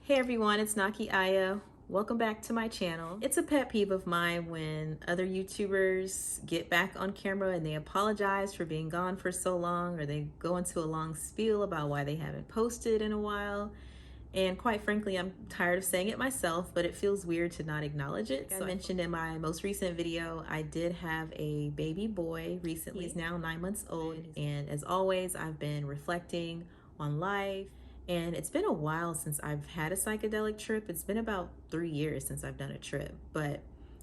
Hey everyone, it's Naki Aya. Welcome back to my channel. It's a pet peeve of mine when other YouTubers get back on camera and they apologize for being gone for so long, or they go into a long spiel about why they haven't posted in a while. And quite frankly, I'm tired of saying it myself, but it feels weird to not acknowledge it. Like I mentioned in my most recent video, I did have a baby boy recently. He's now 9 months old. And as always, I've been reflecting on life. And it's been a while since I've had a psychedelic trip. It's been about 3 years since I've done a trip. But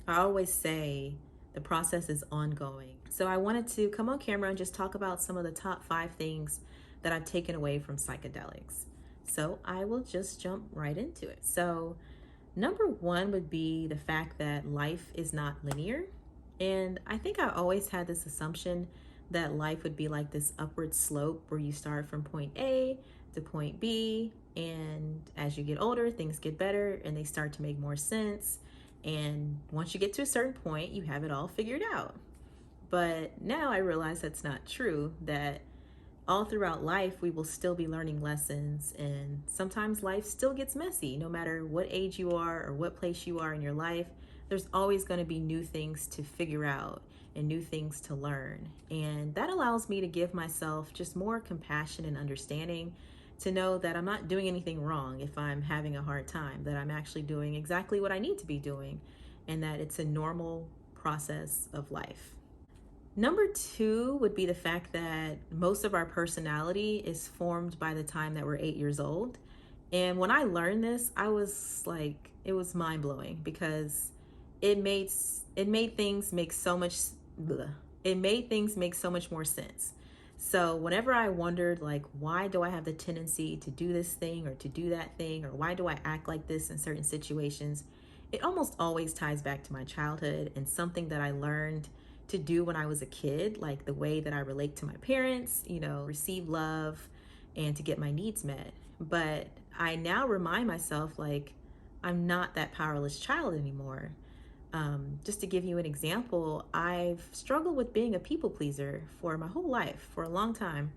I always say the process is ongoing. So I wanted to come on camera and just talk about some of the top 5 things that I've taken away from psychedelics. So I will just jump right into it. So number 1 would be the fact that life is not linear. And I think I always had this assumption that life would be like this upward slope where you start from point A to point B, and as you get older, things get better and they start to make more sense. And once you get to a certain point, you have it all figured out. But now I realize that's not true, that all throughout life, we will still be learning lessons, and sometimes life still gets messy. No matter what age you are or what place you are in your life, there's always going to be new things to figure out and new things to learn. And that allows me to give myself just more compassion and understanding, to know that I'm not doing anything wrong if I'm having a hard time, that I'm actually doing exactly what I need to be doing, and that it's a normal process of life. Number 2 would be the fact that most of our personality is formed by the time that we're 8 years old. And when I learned this, I was like, it was mind blowing, because it made things make so much it made things make so much more sense. So whenever I wondered, like, why do I have the tendency to do this thing or to do that thing, or why do I act like this in certain situations, it almost always ties back to my childhood and something that I learned to do when I was a kid, like the way that I relate to my parents, receive love and to get my needs met. But I now remind myself, like, I'm not that powerless child anymore. Just to give you an example, I've struggled with being a people pleaser for my whole life, for a long time.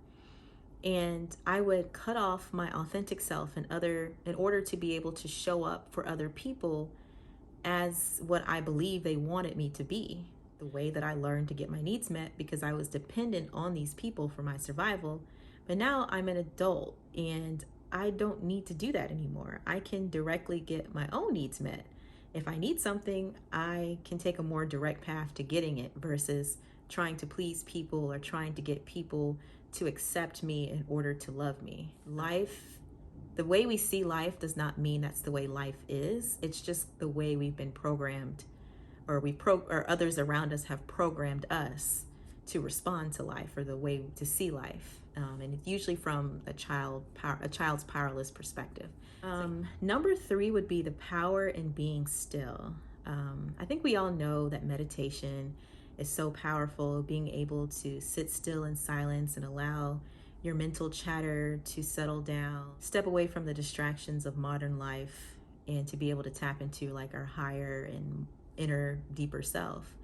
And I would cut off my authentic self in order to be able to show up for other people as what I believe they wanted me to be. The way that I learned to get my needs met, because I was dependent on these people for my survival. But now I'm an adult and I don't need to do that anymore. I can directly get my own needs met. If I need something, I can take a more direct path to getting it versus trying to please people or trying to get people to accept me in order to love me. The way we see life does not mean that's the way life is. It's just the way we've been programmed, or others around us have programmed us to respond to life, or the way to see life. And it's usually from a child's powerless perspective. Number 3 would be the power in being still. I think we all know that meditation is so powerful, being able to sit still in silence and allow your mental chatter to settle down, step away from the distractions of modern life, and to be able to tap into like our higher and inner, deeper self.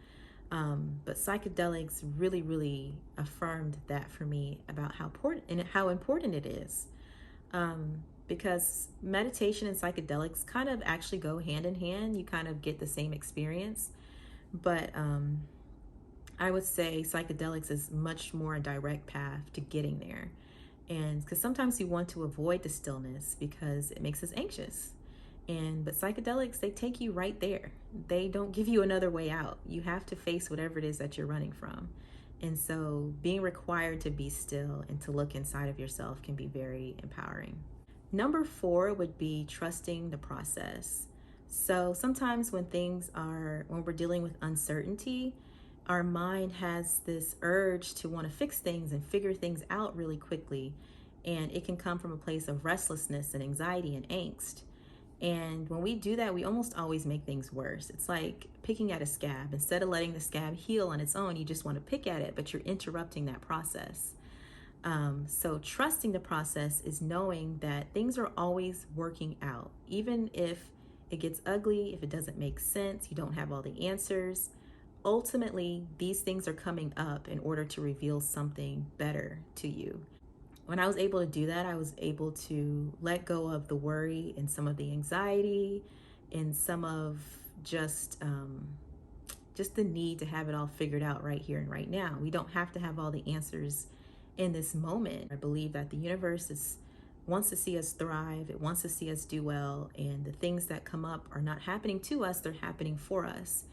But psychedelics really, really affirmed that for me, about how important it is. Because meditation and psychedelics kind of actually go hand in hand. You kind of get the same experience. But I would say psychedelics is much more a direct path to getting there. And because sometimes we want to avoid the stillness because it makes us anxious. But psychedelics, they take you right there. They don't give you another way out. You have to face whatever it is that you're running from. And so being required to be still and to look inside of yourself can be very empowering. Number 4 would be trusting the process. So sometimes when we're dealing with uncertainty, our mind has this urge to want to fix things and figure things out really quickly. And it can come from a place of restlessness and anxiety and angst. And when we do that, we almost always make things worse. It's like picking at a scab. Instead of letting the scab heal on its own, you just want to pick at it, but you're interrupting that process. So trusting the process is knowing that things are always working out. Even if it gets ugly, if it doesn't make sense, you don't have all the answers. Ultimately, these things are coming up in order to reveal something better to you. When I was able to do that, I was able to let go of the worry and some of the anxiety and some of just the need to have it all figured out right here and right now. We don't have to have all the answers in this moment. I believe that the universe wants to see us thrive. It wants to see us do well. And the things that come up are not happening to us, they're happening for us.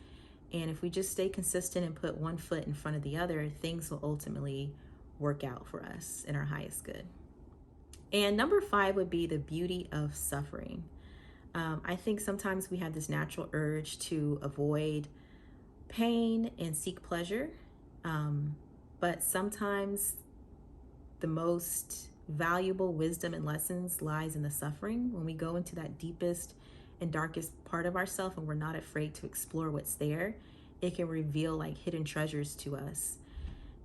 And if we just stay consistent and put one foot in front of the other, things will ultimately work out for us in our highest good. And number 5 would be the beauty of suffering. I think sometimes we have this natural urge to avoid pain and seek pleasure. But sometimes the most valuable wisdom and lessons lies in the suffering. When we go into that deepest and darkest part of ourselves and we're not afraid to explore what's there, it can reveal like hidden treasures to us.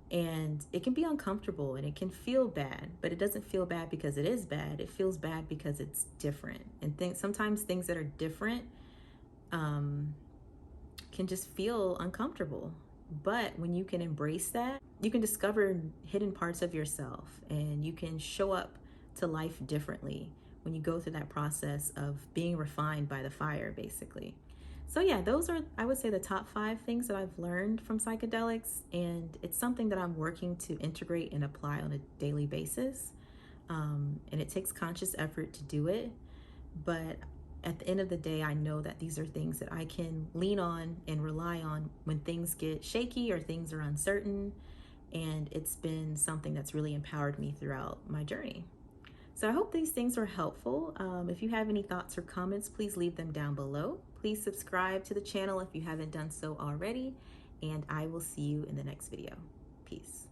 And it can be uncomfortable and it can feel bad, but it doesn't feel bad because it is bad. It feels bad because it's different. And sometimes things that are different can just feel uncomfortable. But when you can embrace that, you can discover hidden parts of yourself and you can show up to life differently when you go through that process of being refined by the fire, basically. So yeah, those are, I would say, the top 5 things that I've learned from psychedelics, and it's something that I'm working to integrate and apply on a daily basis. And it takes conscious effort to do it, but at the end of the day, I know that these are things that I can lean on and rely on when things get shaky or things are uncertain. And it's been something that's really empowered me throughout my journey. So I hope these things were helpful. If you have any thoughts or comments, please leave them down below. Please subscribe to the channel if you haven't done so already, and I will see you in the next video. Peace.